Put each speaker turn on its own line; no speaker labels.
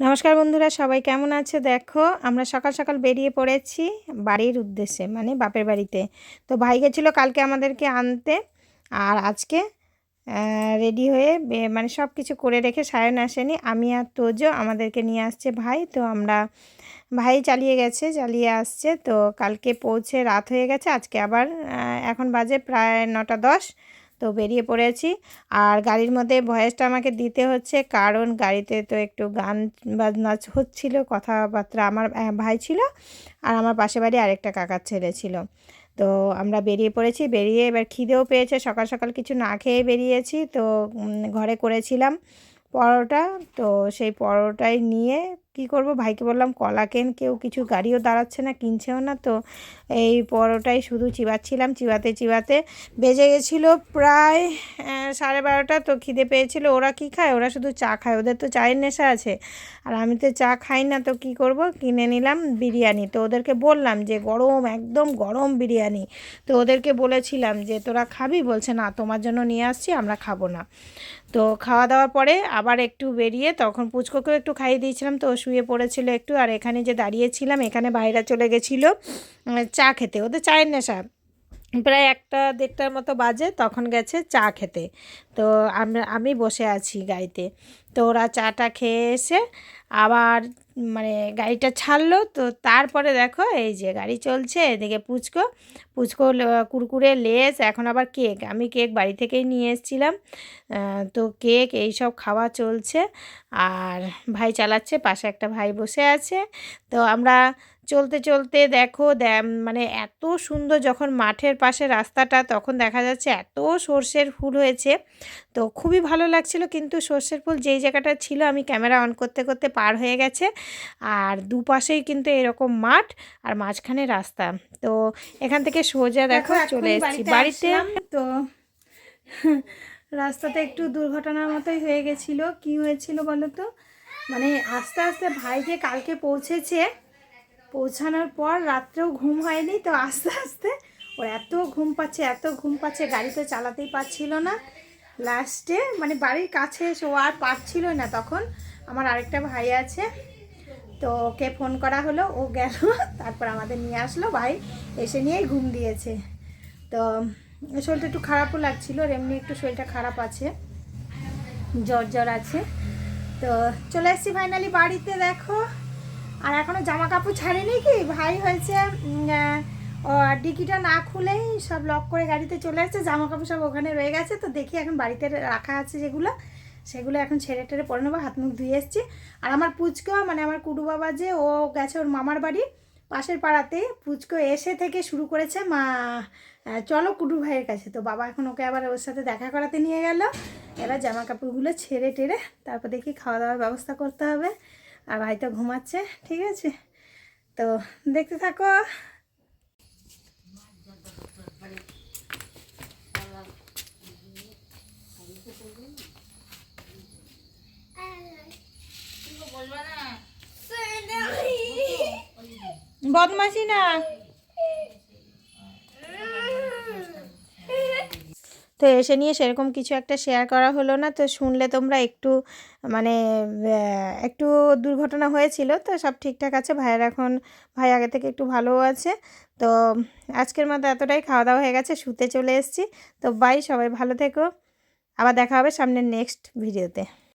নমস্কার বন্ধুরা, সবাই কেমন আছে? দেখো, আমরা সকাল সকাল বেরিয়ে পড়েছি বাড়ির উদ্দেশ্যে, মানে বাপের বাড়িতে। তো ভাই গেছিলো কালকে আমাদেরকে আনতে, আর আজকে রেডি হয়ে মানে সব কিছু করে রেখে সায়ন আসেনি, আমি আর তোজো আমাদেরকে নিয়ে আসছে ভাই। তো আমরা ভাই চালিয়ে আসছে। তো কালকে পৌঁছে রাত হয়ে গেছে, আজকে আবার এখন বাজে প্রায় 9টা 10। তো বেরিয়ে পড়েছি। আর গাড়ির মধ্যে ভয়েসটা আমাকে দিতে হচ্ছে, কারণ গাড়িতে তো একটু গান বাজনা হচ্ছিল, কথাবার্তা। আমার ভাই ছিল, আর আমার পাশে বাড়ি আরেকটা কাকার ছেলে ছিল। তো আমরা বেরিয়ে পড়েছি। বেরিয়ে এবার খিদেও পেয়েছে, সকাল সকাল কিছু না খেয়ে বেরিয়েছি। তো ঘরে করেছিলাম পরোটা। তো সেই পরোটাই নিয়ে কি করব, ভাইকে বললাম কলা কেন, কেউ কিছু গাড়িও দাঁড়াচ্ছে না, কিনছেও না। তো এই পরোটাই শুধু চিবাচ্ছিলাম, চিবাতে বেজে গেছিলো প্রায় 12:30। তো খিদে পেয়েছিল। ওরা কি খায়? ওরা শুধু চা খায়, ওদের তো চায়ের নেশা আছে। আর আমি তো চা খাই না, তো কি করব, কিনে নিলাম বিরিয়ানি। তো ওদেরকে বললাম যে গরম, একদম গরম বিরিয়ানি। তো ওদেরকে বলেছিলাম যে তোরা খাবি? বলছে না, তোমার জন্য নিয়ে আসছি, আমরা খাবো না। তো খাওয়া দাওয়ার পরে আবার একটু বেরিয়ে তখন পুচকোকেও একটু খাইয়ে দিয়েছিলাম। তো শুয়ে পড়েছিল একটু। আর এখানে যে দাঁড়িয়েছিলাম, এখানে বাইরে চলে গেছিলো চা খেতে, ওদের চায়ের নেশা। প্রায় 1-1:30টার মতো বাজে, তখন গেছে চা খেতে। তো আমি বসে আছি গাড়িতে। তো ওরা চাটা খেয়ে এসে আবার মানে গাড়িটা ছাড়লো। তো তারপরে দেখো এই যে গাড়ি চলছে, এদিকে পুচকো কুরকুরে, লেস, এখন আবার কেক। আমি কেক বাড়ি থেকেই নিয়ে এসেছিলাম। তো কেক এইসব খাওয়া চলছে। আর ভাই চালাচ্ছে, পাশে একটা ভাই বসে আছে। তো আমরা চলতে চলতে দেখো মানে এত সুন্দর, যখন মাঠের পাশে রাস্তাটা, তখন দেখা যাচ্ছে এত সর্ষের ফুল হয়েছে। তো খুবই ভালো লাগছিল। কিন্তু সর্ষের ফুল যেই জায়গাটা ছিল, আমি ক্যামেরা অন করতে করতে পার হয়ে গেছে। আর দুপাশেই কিন্তু এরকম মাঠ, আর মাঝখানে রাস্তা। তো এখান থেকে সোজা দেখো চলে এসেছি বাড়িতে। তো রাস্তাতে একটু দুর্ঘটনার মতোই হয়ে গেছিলো। কি হয়েছিল বলো তো, মানে আস্তে আস্তে ভাই যে কালকে পৌঁছানোর পর রাত্রেও ঘুম হয়নি। তো আস্তে আস্তে ওর এত ঘুম পাচ্ছে, গাড়ি তো চালাতেই পারছিল না। লাস্টে মানে বাড়ির কাছে এসে ও আর পারছিল না। তখন আমার আরেকটা ভাই আছে, তো ওকে ফোন করা হলো, ও গেল। তারপর আমাদের নিয়ে আসলো ভাই, এসে নিয়েই ঘুম দিয়েছে। তো শরীরটা একটু খারাপও লাগছিল, আর এমনি একটু শরীরটা খারাপ আছে, জ্বর আছে। তো চলে এসেছি ফাইনালি বাড়িতে। দেখো, আর এখনও জামা কাপড় ছাড়েনি। কি ভাই হয়েছে, ডিকিটা না খুলেই সব লক করে গাড়িতে চলে এসেছে, জামা কাপড় সব ওখানে রয়ে গেছে। তো দেখি এখন বাড়িতে রাখা আছে সেগুলো এখন ছেড়ে টেড়ে পরে নেবো। হাত মুখ ধুয়ে এসেছি। আর আমার পুচকো, মানে আমার কুডু বাবা, যে ও গেছে ওর মামার বাড়ি পাশের পাড়াতে। পুচকো এসে থেকে শুরু করেছে, মা চলো কুডু ভাইয়ের কাছে। তো বাবা এখন ওকে আবার ওর সাথে দেখা করাতে নিয়ে গেল। এবার জামা কাপড়গুলো ছেড়ে টেড়ে তারপর দেখি খাওয়া দাওয়ার ব্যবস্থা করতে হবে। আর ভাই তো ঘুমাচ্ছে, ঠিক আছে? তো দেখতে থাকো। বদমাশি না। তো এসে নিয়ে সেরকম কিছু একটা শেয়ার করা হলো না। তো শুনলে তোমরা একটু মানে একটু দুর্ঘটনা হয়েছিল। তো সব ঠিকঠাক আছে, ভাই আগে থেকে একটু ভালোও আছে। তো আজকের মতো এতটাই, খাওয়া দাওয়া হয়ে গেছে, শুতে চলে এসেছি। তো বাই, সবাই ভালো থেকো। আবার দেখা হবে সামনের নেক্সট ভিডিওতে।